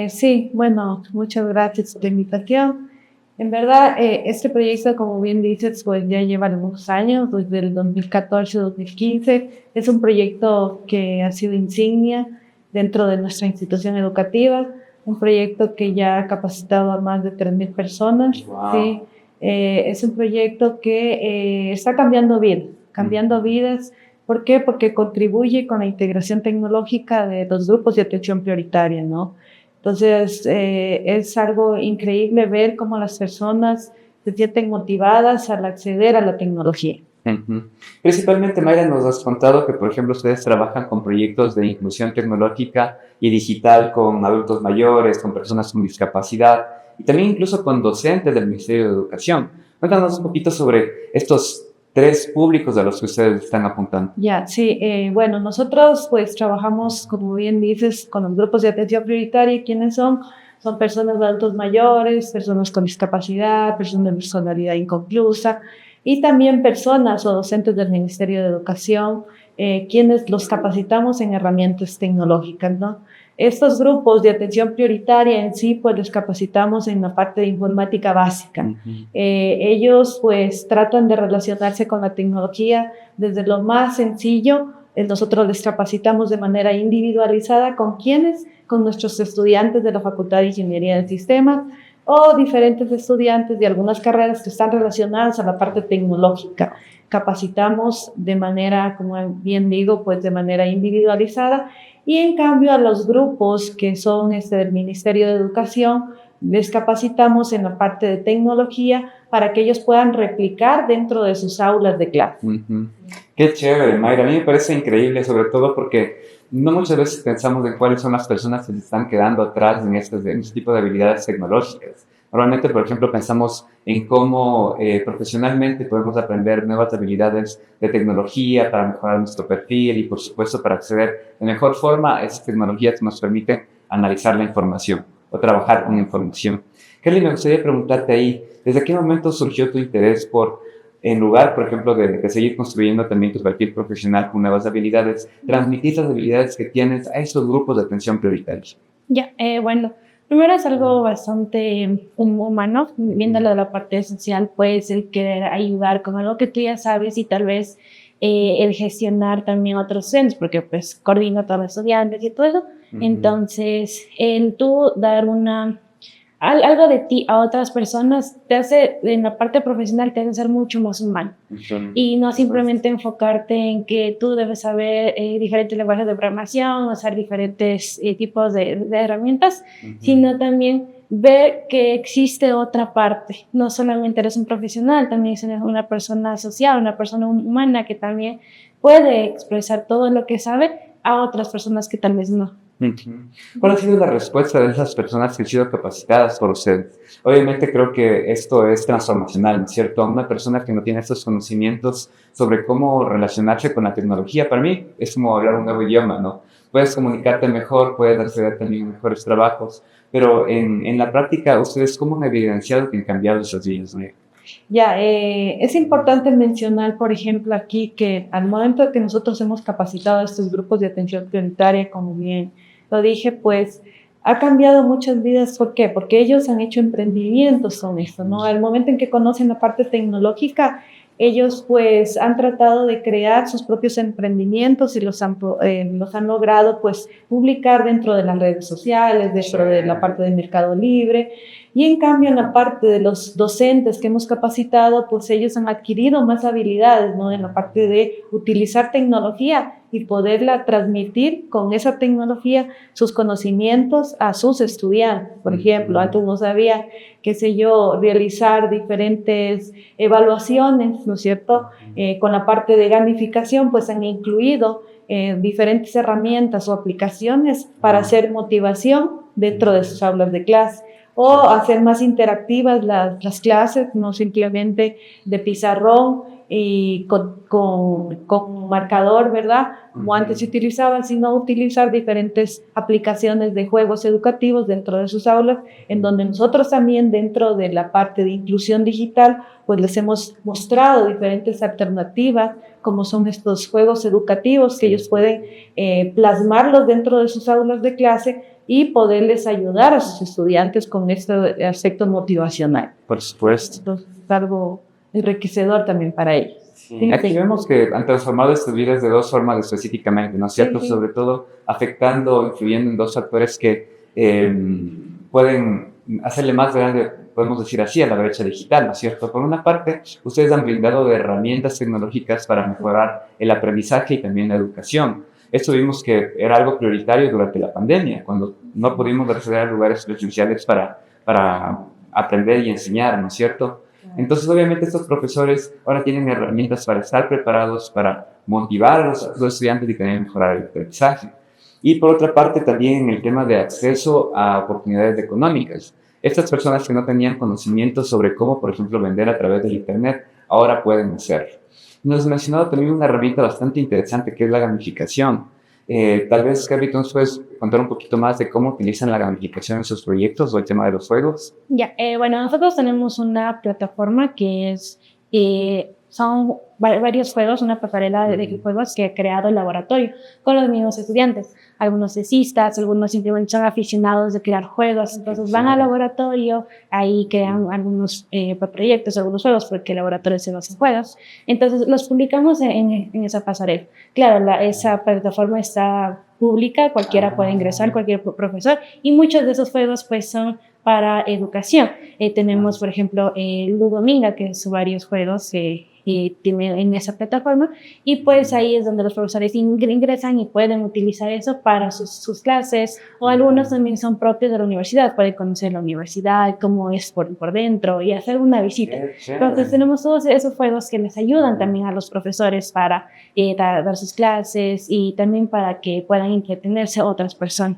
Sí, bueno, muchas gracias por la invitación. En verdad, este proyecto, como bien dices, pues ya lleva algunos años, desde el 2014-2015. Es un proyecto que ha sido insignia dentro de nuestra institución educativa, un proyecto que ya ha capacitado a más de 3.000 personas. Wow. ¿Sí? Es un proyecto que está cambiando vidas. ¿Por qué? Porque contribuye con la integración tecnológica de los grupos de atención prioritaria, ¿no? Entonces, es algo increíble ver cómo las personas se sienten motivadas al acceder a la tecnología. Uh-huh. Principalmente, Mayra, nos has contado que, por ejemplo, ustedes trabajan con proyectos de inclusión tecnológica y digital con adultos mayores, con personas con discapacidad y también incluso con docentes del Ministerio de Educación. Cuéntanos un poquito sobre estos 3 públicos a los que ustedes están apuntando. Ya, sí. Bueno, nosotros pues trabajamos, como bien dices, con los grupos de atención prioritaria. ¿Quiénes son? Son personas de adultos mayores, personas con discapacidad, personas de personalidad inconclusa y también personas o docentes del Ministerio de Educación, quienes los capacitamos en herramientas tecnológicas, ¿no? Estos grupos de atención prioritaria en sí, pues les capacitamos en la parte de informática básica. Uh-huh. Ellos pues tratan de relacionarse con la tecnología desde lo más sencillo. Nosotros les capacitamos de manera individualizada. ¿Con quiénes? Con nuestros estudiantes de la Facultad de Ingeniería de Sistemas o diferentes estudiantes de algunas carreras que están relacionadas a la parte tecnológica. Capacitamos de manera, como bien digo, pues de manera individualizada, y en cambio a los grupos que son del Ministerio de Educación, les capacitamos en la parte de tecnología para que ellos puedan replicar dentro de sus aulas de clase. Qué chévere, Mayra. A mí me parece increíble, sobre todo porque no muchas veces pensamos en cuáles son las personas que se están quedando atrás en este tipo de habilidades tecnológicas. Normalmente, por ejemplo, pensamos en cómo profesionalmente podemos aprender nuevas habilidades de tecnología para mejorar nuestro perfil y, por supuesto, para acceder de mejor forma a esas tecnologías que nos permiten analizar la información o trabajar con información. Kelly, me gustaría preguntarte ahí, ¿desde qué momento surgió tu interés por, en lugar, por ejemplo, de seguir construyendo también tu perfil profesional con nuevas habilidades, transmitir las habilidades que tienes a esos grupos de atención prioritaria? Bueno, primero es algo bastante humano, viéndolo de la parte social, pues el querer ayudar con algo que tú ya sabes y tal vez el gestionar también otros centros, porque pues coordino a todos los estudiantes y todo eso. Entonces, el tú dar algo de ti a otras personas te hace, en la parte profesional, te hace ser mucho más humano. Y no simplemente enfocarte en que tú debes saber diferentes lenguajes de programación, usar diferentes tipos de herramientas, sino también ver que existe otra parte. No solamente eres un profesional, también eres una persona social, una persona humana que también puede expresar todo lo que sabe a otras personas que tal vez no. ¿Cuál ha sido la respuesta de esas personas que han sido capacitadas por usted? Obviamente creo que esto es transformacional, ¿no es cierto? Una persona que no tiene estos conocimientos sobre cómo relacionarse con la tecnología, para mí es como hablar un nuevo idioma, ¿no? Puedes comunicarte mejor, puedes acceder también a mejores trabajos, pero en la práctica, ¿ustedes cómo han evidenciado que han cambiado esas vidas, ¿no? Es importante mencionar, por ejemplo, aquí que al momento de que nosotros hemos capacitado a estos grupos de atención prioritaria, como bien lo dije, pues ha cambiado muchas vidas. ¿Por qué? Porque ellos han hecho emprendimientos con esto, ¿no? Al momento en que conocen la parte tecnológica, ellos pues han tratado de crear sus propios emprendimientos y los han logrado pues publicar dentro de las redes sociales, dentro de la parte de Mercado Libre. Y en cambio, en la parte de los docentes que hemos capacitado, pues ellos han adquirido más habilidades, ¿no? En la parte de utilizar tecnología y poderla transmitir con esa tecnología sus conocimientos a sus estudiantes. Por ejemplo, antes no sabía, realizar diferentes evaluaciones, ¿no es cierto? Con la parte de gamificación, pues han incluido diferentes herramientas o aplicaciones para hacer motivación dentro de sus aulas de clase, o hacer más interactivas las clases, no simplemente de pizarrón y con marcador, ¿verdad? Como antes se utilizaban, sino utilizar diferentes aplicaciones de juegos educativos dentro de sus aulas, en donde nosotros también dentro de la parte de inclusión digital, pues les hemos mostrado diferentes alternativas, como son estos juegos educativos que ellos pueden plasmarlos dentro de sus aulas de clase y poderles ayudar a sus estudiantes con este aspecto motivacional. Por supuesto. Entonces, es algo enriquecedor también para ellos. Sí. Aquí vemos que han transformado estas vidas de dos formas específicamente, ¿no es cierto? Sí. Sobre todo afectando, influyendo en dos factores que pueden hacerle más grande, podemos decir así, a la brecha digital, ¿no es cierto? Por una parte, ustedes han brindado de herramientas tecnológicas para mejorar el aprendizaje y también la educación. Esto vimos que era algo prioritario durante la pandemia, cuando no pudimos acceder a lugares presenciales para aprender y enseñar, ¿no es cierto? Entonces, obviamente, estos profesores ahora tienen herramientas para estar preparados, para motivar a los estudiantes y también mejorar el aprendizaje. Y por otra parte, también en el tema de acceso a oportunidades económicas. Estas personas que no tenían conocimiento sobre cómo, por ejemplo, vender a través del Internet, ahora pueden hacerlo. Nos has mencionado también una herramienta bastante interesante que es la gamificación. Tal vez, Gaby, ¿tú nos puedes contar un poquito más de cómo utilizan la gamificación en sus proyectos o el tema de los juegos? Bueno, nosotros tenemos una plataforma que son varios juegos, una pasarela de juegos que ha creado el laboratorio con los mismos estudiantes. Algunos cesistas, algunos simplemente son aficionados de crear juegos, entonces van al laboratorio, ahí crean algunos proyectos, algunos juegos, porque el laboratorio se basa en juegos. Entonces los publicamos en esa pasarela. Claro, esa plataforma está pública, cualquiera puede ingresar, cualquier profesor, y muchos de esos juegos pues son para educación. Tenemos, por ejemplo, Ludominga, que es varios juegos tiene en esa plataforma, y pues ahí es donde los profesores ingresan y pueden utilizar eso para sus clases, o algunos también son propios de la universidad, pueden conocer la universidad, cómo es por dentro y hacer una visita. Entonces tenemos todos esos juegos que les ayudan también a los profesores para dar sus clases y también para que puedan entretenerse otras personas.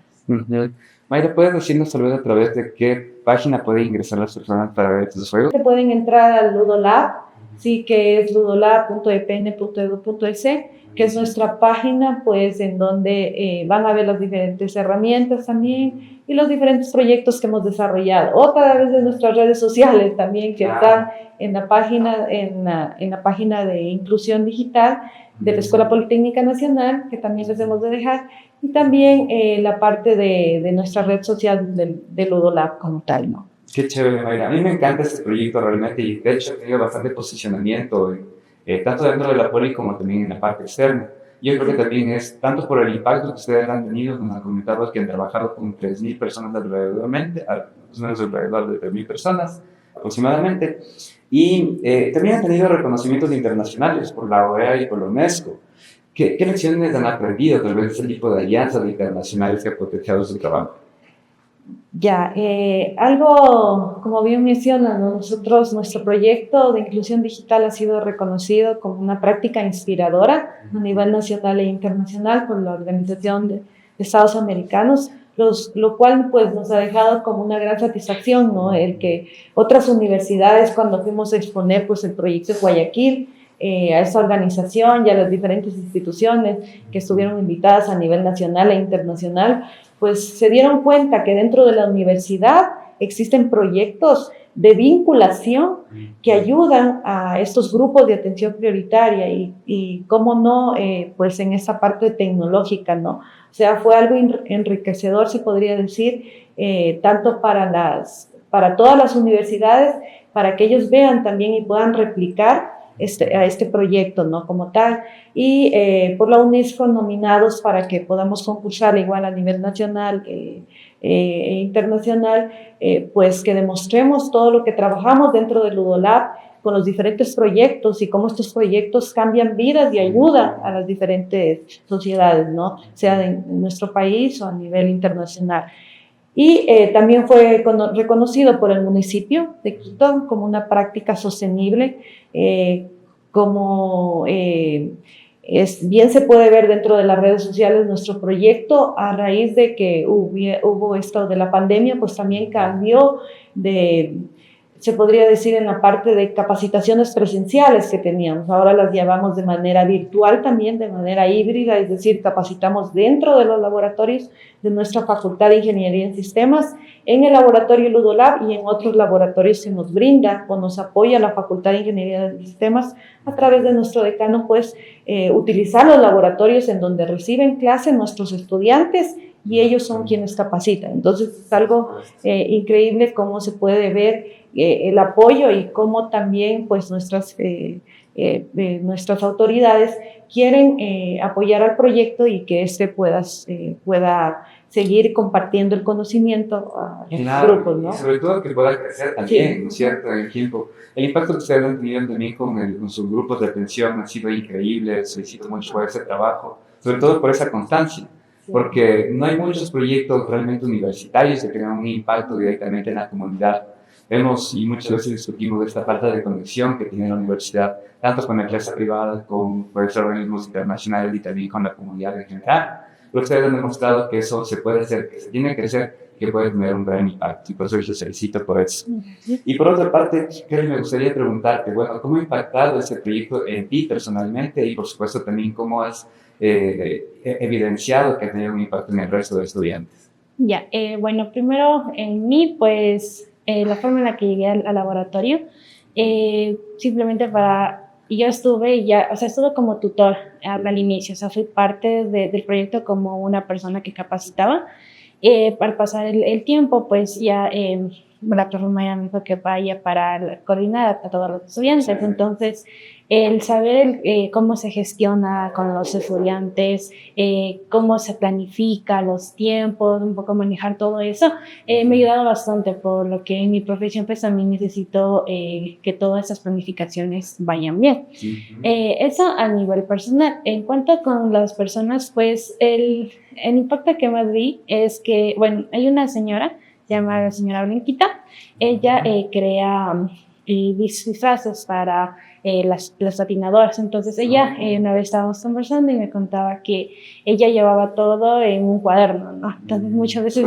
Mayra, ¿puedes decirnos tal vez a través de qué página pueden ingresar las personas para ver estos juegos? Pueden entrar al Ludolab, sí, que es ludolab.epn.edu.es, que es nuestra página, pues, en donde van a ver las diferentes herramientas también y los diferentes proyectos que hemos desarrollado, o a través de nuestras redes sociales también, que están en la página de Inclusión Digital de la Escuela Politécnica Nacional, que también les hemos de dejar, y también la parte de nuestra red social de Ludolab como tal, ¿no? Qué chévere, Mayra. A mí me encanta este proyecto realmente, y de hecho ha tenido bastante posicionamiento, tanto dentro de la poli como también en la parte externa. Yo creo que también es tanto por el impacto que ustedes han tenido, nos han comentado que han trabajado con 3.000 personas alrededor de 3.000 personas aproximadamente, y también han tenido reconocimientos internacionales por la OEA y por la UNESCO. ¿Qué lecciones han aprendido tal vez de ese tipo de alianzas internacionales que ha potenciado su trabajo? Ya, algo, como bien mencionan, nuestro proyecto de inclusión digital ha sido reconocido como una práctica inspiradora a nivel nacional e internacional por la Organización de Estados Americanos, lo cual pues nos ha dejado como una gran satisfacción, ¿no? El que otras universidades, cuando fuimos a exponer pues el proyecto de Guayaquil, a esta organización y a las diferentes instituciones que estuvieron invitadas a nivel nacional e internacional, pues se dieron cuenta que dentro de la universidad existen proyectos de vinculación que ayudan a estos grupos de atención prioritaria y cómo no, pues en esta parte tecnológica, ¿no? O sea, fue algo enriquecedor, se podría decir, tanto para todas las universidades, para que ellos vean también y puedan replicar a este proyecto, ¿no? Como tal, y por la UNESCO nominados para que podamos concursar igual a nivel nacional e internacional, pues que demostremos todo lo que trabajamos dentro del Ludolab con los diferentes proyectos y cómo estos proyectos cambian vidas y ayudan a las diferentes sociedades, ¿no? Sea en nuestro país o a nivel internacional. Y también fue reconocido por el municipio de Quito como una práctica sostenible, como bien se puede ver dentro de las redes sociales nuestro proyecto, a raíz de que hubo esto de la pandemia, pues también cambió se podría decir, en la parte de capacitaciones presenciales que teníamos. Ahora las llevamos de manera virtual también, de manera híbrida, es decir, capacitamos dentro de los laboratorios de nuestra Facultad de Ingeniería en Sistemas, en el laboratorio Ludolab y en otros laboratorios que nos brinda o nos apoya la Facultad de Ingeniería en Sistemas a través de nuestro decano, pues utilizar los laboratorios en donde reciben clase nuestros estudiantes y ellos son quienes capacitan. Entonces es algo increíble cómo se puede ver el apoyo y cómo también pues nuestras autoridades quieren apoyar al proyecto y que pueda seguir compartiendo el conocimiento a los grupos, ¿no? Y sobre todo que pueda crecer también, sí, ¿no es cierto? En el tiempo. El impacto que ustedes han tenido también con sus grupos de atención ha sido increíble. Felicito mucho por ese trabajo, sobre todo por esa constancia, porque no hay muchos proyectos realmente universitarios que tengan un impacto directamente en la comunidad. Vemos y muchas veces discutimos de esta falta de conexión que tiene la universidad, tanto con la empresa privada, con organismos internacionales y también con la comunidad en general. Pero ustedes han demostrado que eso se puede hacer, que se tiene que hacer, que puede tener un gran impacto, y por eso yo les felicito por eso. Y por otra parte, Kelly, me gustaría preguntarte, bueno, ¿cómo ha impactado este proyecto en ti personalmente y por supuesto también cómo has evidenciado que ha tenido un impacto en el resto de estudiantes? Ya, bueno, primero en mí, pues la forma en la que llegué al laboratorio, simplemente y yo estuve como tutor al inicio, o sea, fui parte del proyecto como una persona que capacitaba. Para pasar el tiempo, pues ya la profesora me dijo que vaya para coordinar a todos los estudiantes. Entonces, el saber cómo se gestiona con los estudiantes, cómo se planifica los tiempos, un poco manejar todo eso, me ha ayudado bastante, por lo que en mi profesión pues también necesito que todas esas planificaciones vayan bien. Eso a nivel personal. En cuanto con las personas, pues el impacto que me di es que, bueno, hay una señora, se llama la señora Blanquita, ella crea disfraces para las patinadoras. Entonces ella, una vez estábamos conversando y me contaba que ella llevaba todo en un cuaderno, ¿no? Entonces muchas veces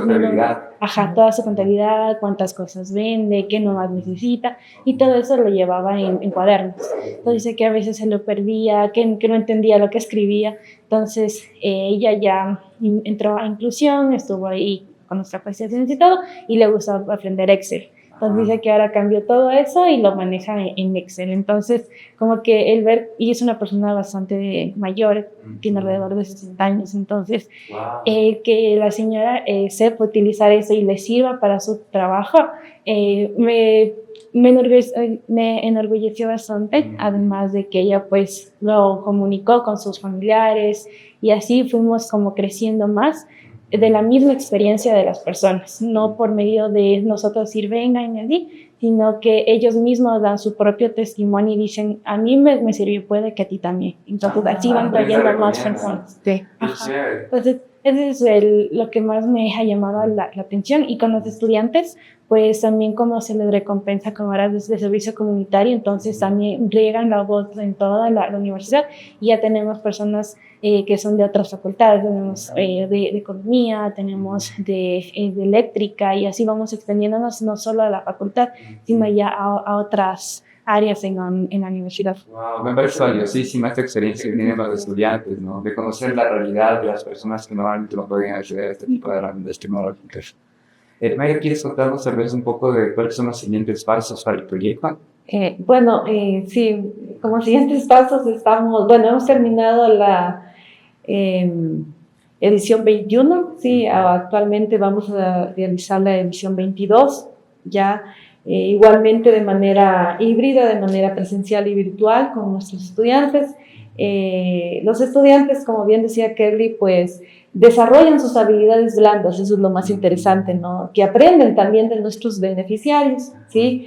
toda su contabilidad, cuántas cosas vende, qué no más necesita, y todo eso lo llevaba en cuadernos. Entonces dice que a veces se lo perdía, que no entendía lo que escribía. Entonces ella ya entró a inclusión, estuvo ahí con nuestra capacitación y todo, y le gustó aprender Excel. Entonces dice que ahora cambió todo eso y lo maneja en Excel. Entonces, como que el ver, y es una persona bastante mayor, tiene alrededor de 60 años, entonces, que la señora sepa utilizar eso y le sirva para su trabajo, me enorgulleció bastante, además de que ella pues lo comunicó con sus familiares y así fuimos como creciendo más de la misma experiencia de las personas, no por medio de nosotros ir, vengan y así, sino que ellos mismos dan su propio testimonio y dicen, a mí me sirvió, puede que a ti también. Entonces así van trayendo más personas. Sí. Entonces ese es lo que más me ha llamado la atención. Y con los estudiantes, pues también como se les recompensa con horas de servicio comunitario, entonces también riegan la voz en toda la universidad, y ya tenemos personas que son de otras facultades, tenemos de economía, tenemos de eléctrica, y así vamos extendiéndonos no solo a la facultad, sino ya a otras áreas en la universidad. Wow, me parece valiosísima esta experiencia que tienen los estudiantes, ¿no? De conocer la realidad de las personas que normalmente no podían acceder a este tipo de herramientas tecnológicas. Maya, ¿quieres contarnos tal vez un poco de cuáles son los siguientes pasos para el proyecto? Sí, como siguientes pasos hemos terminado la edición 21, sí, actualmente vamos a realizar la edición 22, ya igualmente de manera híbrida, de manera presencial y virtual con nuestros estudiantes. Los estudiantes, como bien decía Kelly, pues desarrollan sus habilidades blandas, eso es lo más interesante, ¿no? Que aprenden también de nuestros beneficiarios, ¿sí?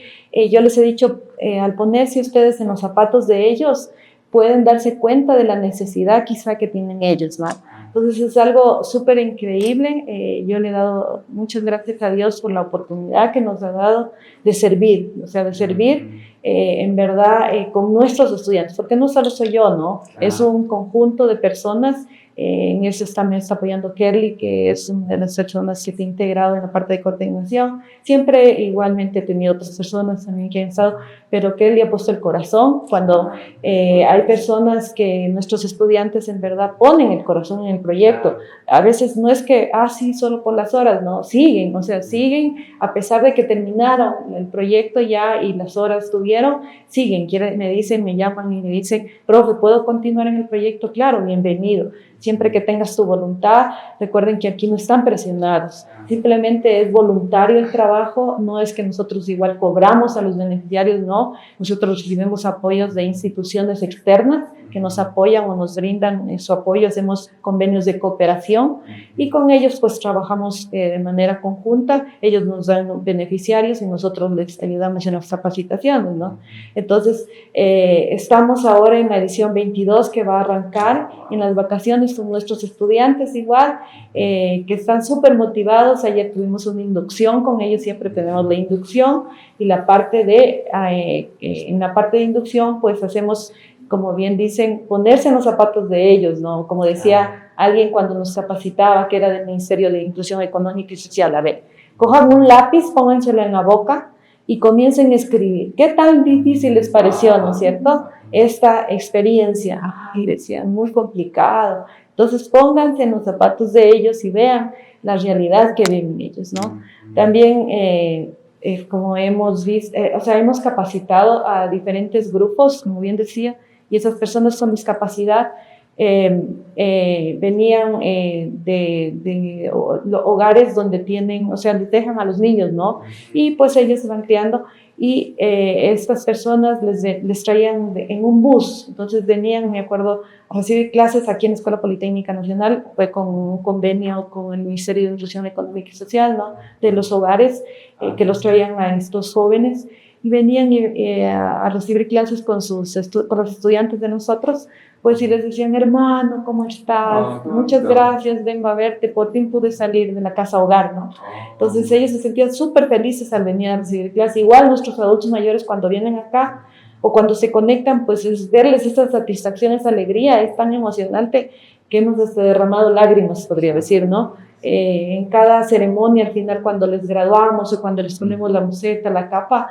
Yo les he dicho, al ponerse ustedes en los zapatos de ellos, pueden darse cuenta de la necesidad quizá que tienen ellos, ¿no? Entonces es algo súper increíble. Yo le he dado muchas gracias a Dios por la oportunidad que nos ha dado de servir, o sea, de servir en verdad con nuestros estudiantes, porque no solo soy yo, ¿no? Es un conjunto de personas. En eso también está apoyando Kelly, que es una de las personas que se ha integrado en la parte de coordinación. Siempre igualmente he tenido otras personas también que han estado, pero Kelly ha puesto el corazón cuando hay personas que nuestros estudiantes en verdad ponen el corazón en el proyecto. A veces no es que, sí, solo por las horas, no, siguen, o sea, siguen a pesar de que terminaron el proyecto ya y las horas tuvieron, siguen, me dicen, me llaman y me dicen, profe, ¿puedo continuar en el proyecto? Claro, bienvenido. Siempre que tengas tu voluntad, recuerden que aquí no están presionados, simplemente es voluntario el trabajo, no es que nosotros igual cobramos a los beneficiarios, no, nosotros recibimos apoyos de instituciones externas que nos apoyan o nos brindan su apoyo, hacemos convenios de cooperación y con ellos pues trabajamos de manera conjunta, ellos nos dan beneficiarios y nosotros les ayudamos en las capacitaciones, ¿no? Entonces, estamos ahora en la edición 22 que va a arrancar en las vacaciones con nuestros estudiantes igual, que están súper motivados. Ayer tuvimos una inducción con ellos, siempre tenemos la inducción y en la parte de inducción pues hacemos, como bien dicen, ponerse en los zapatos de ellos, ¿no? Como decía alguien cuando nos capacitaba, que era del Ministerio de Inclusión Económica y Social, a ver, cojan un lápiz, pónganselo en la boca y comiencen a escribir. ¿Qué tan difícil les pareció, no es cierto? Esta experiencia, decían, muy complicado. Entonces pónganse en los zapatos de ellos y vean la realidad que viven ellos, ¿no? También, como hemos visto, hemos capacitado a diferentes grupos, como bien decía, y esas personas con discapacidad venían de hogares donde tienen, les dejan a los niños, ¿no? Y pues ellos se van criando y estas personas les traían en un bus. Entonces venían, me acuerdo, a recibir clases aquí en la Escuela Politécnica Nacional, fue con un convenio con el Ministerio de Inclusión Económica y Social, ¿no?, de los hogares, que los traían a estos jóvenes, y venían a recibir clases con los estudiantes de nosotros, pues, y les decían: hermano, ¿cómo estás? Muchas gracias, vengo a verte, por fin pude salir de la casa hogar, ¿no? Entonces ellos se sentían súper felices al venir a recibir clases. Igual nuestros adultos mayores, cuando vienen acá o cuando se conectan, pues es verles esa satisfacción, esa alegría, es tan emocionante que hemos derramado lágrimas, podría decir, ¿no? En cada ceremonia, al final, cuando les graduamos o cuando les ponemos la museta, la capa,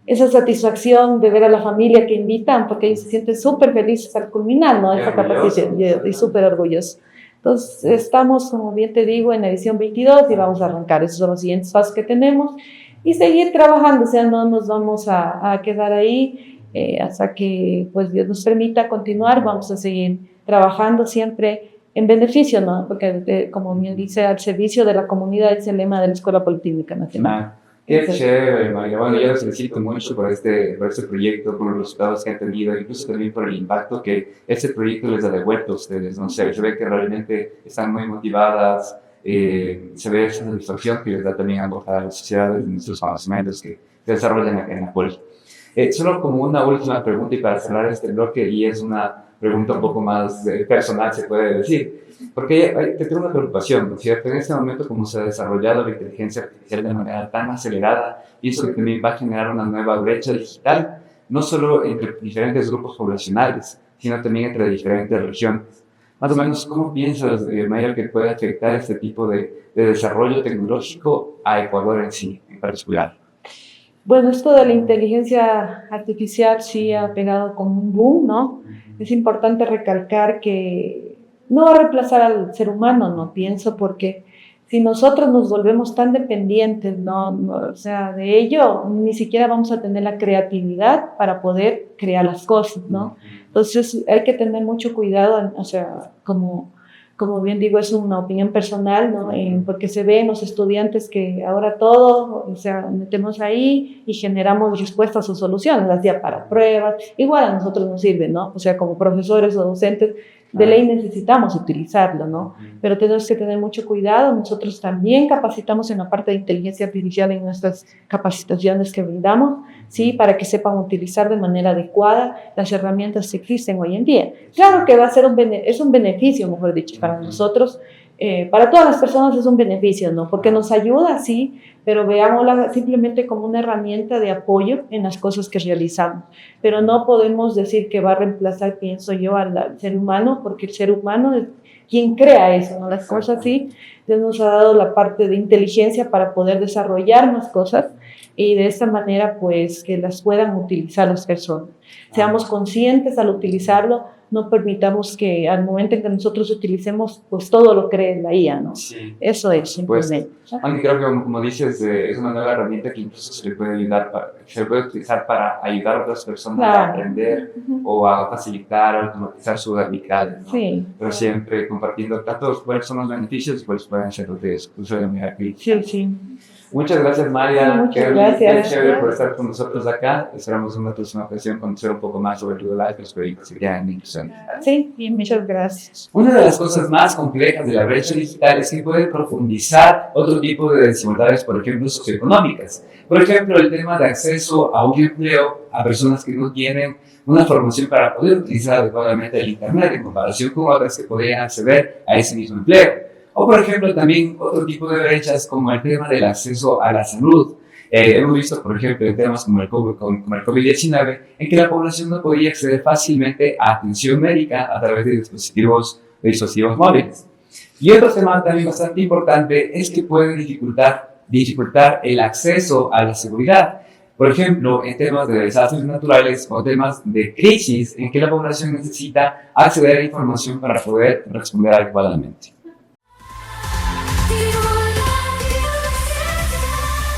esa satisfacción de ver a la familia que invitan, porque ellos se sienten súper felices al culminar, ¿no?, esa capacitación, y súper orgullosos. Entonces, estamos, como bien te digo, en la edición 22 y vamos a arrancar. Esos son los siguientes pasos que tenemos y seguir trabajando, o sea, no nos vamos a quedar ahí hasta que, pues, Dios nos permita continuar. Vamos a seguir trabajando siempre en beneficio, ¿no?, porque, como bien dice, al servicio de la comunidad es el lema de la Escuela Politécnica Nacional. Qué chévere, María. Bueno, yo les felicito mucho por este proyecto, por los resultados que han tenido, incluso también por el impacto que este proyecto les ha devuelto a ustedes. No sé, se ve que realmente están muy motivadas, se ve esa satisfacción que les da también a la sociedad de nuestros conocimientos que se desarrollan en la poli. Solo como una última pregunta y para cerrar este bloque, y es una pregunta un poco más personal, se puede decir. Porque te tengo una preocupación, ¿no es cierto? En este momento, como se ha desarrollado la inteligencia artificial de manera tan acelerada, y eso también va a generar una nueva brecha digital, no solo entre diferentes grupos poblacionales, sino también entre diferentes regiones. Más o menos, ¿cómo piensas, Mayra, que puede afectar este tipo de desarrollo tecnológico a Ecuador en sí, en particular? Bueno, esto de la inteligencia artificial sí ha pegado como un boom, ¿no? Es importante recalcar que no va a reemplazar al ser humano, no pienso, porque si nosotros nos volvemos tan dependientes, o sea, de ello, ni siquiera vamos a tener la creatividad para poder crear las cosas, ¿no? Entonces hay que tener mucho cuidado, o sea, como bien digo, es una opinión personal, ¿no? Porque se ve en los estudiantes que ahora todo, o sea, metemos ahí y generamos respuestas o soluciones, las días para pruebas, igual a nosotros nos sirve, ¿no? O sea, como profesores o docentes, de ley necesitamos utilizarlo, ¿no? Pero tenemos que tener mucho cuidado. Nosotros también capacitamos en la parte de inteligencia artificial en nuestras capacitaciones que brindamos, ¿sí? Para que sepan utilizar de manera adecuada las herramientas que existen hoy en día. Claro que va a ser es un beneficio, mejor dicho, para nosotros. Para todas las personas es un beneficio, ¿no? Porque nos ayuda, sí, pero veámosla simplemente como una herramienta de apoyo en las cosas que realizamos. Pero no podemos decir que va a reemplazar, pienso yo, al ser humano, porque el ser humano es quien crea eso, ¿no? Las cosas sí, Dios nos ha dado la parte de inteligencia para poder desarrollar más cosas y de esta manera, pues, que las puedan utilizar las personas. Seamos conscientes al utilizarlo, no permitamos que al momento en que nosotros utilicemos, pues todo lo cree la IA, ¿no? Sí. Eso es, simplemente. Pues, aunque creo que, como dices, es una nueva herramienta que incluso se le puede ayudar, se puede utilizar para ayudar a otras personas a aprender o a facilitar o automatizar sus habilidades, ¿no? Sí. Pero siempre compartiendo tanto cuáles son los beneficios y cuáles pueden ser los riesgos. Sí, sí. Muchas gracias, María. Sí, muchas gracias. Qué chévere por estar con nosotros acá. Esperamos en una próxima ocasión conocer un poco más sobre Life y los proyectos que ya en inclusión. Sí, bien, muchas gracias. Una de las cosas más complejas de la brecha digital es que puede profundizar otro tipo de desigualdades, por ejemplo, socioeconómicas. Por ejemplo, el tema de acceso a un empleo a personas que no tienen una formación para poder utilizar adecuadamente el Internet en comparación con otras que podrían acceder a ese mismo empleo. O, por ejemplo, también otro tipo de brechas como el tema del acceso a la salud. Hemos visto, por ejemplo, en temas como el COVID-19, en que la población no podía acceder fácilmente a atención médica a través de dispositivos móviles. Y otro tema también bastante importante es que puede dificultar el acceso a la seguridad. Por ejemplo, en temas de desastres naturales o temas de crisis en que la población necesita acceder a información para poder responder adecuadamente.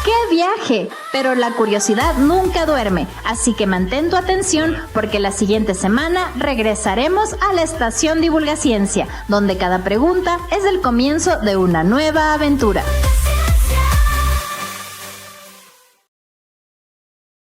¡Qué viaje! Pero la curiosidad nunca duerme, así que mantén tu atención porque la siguiente semana regresaremos a la Estación Divulgaciencia, donde cada pregunta es el comienzo de una nueva aventura.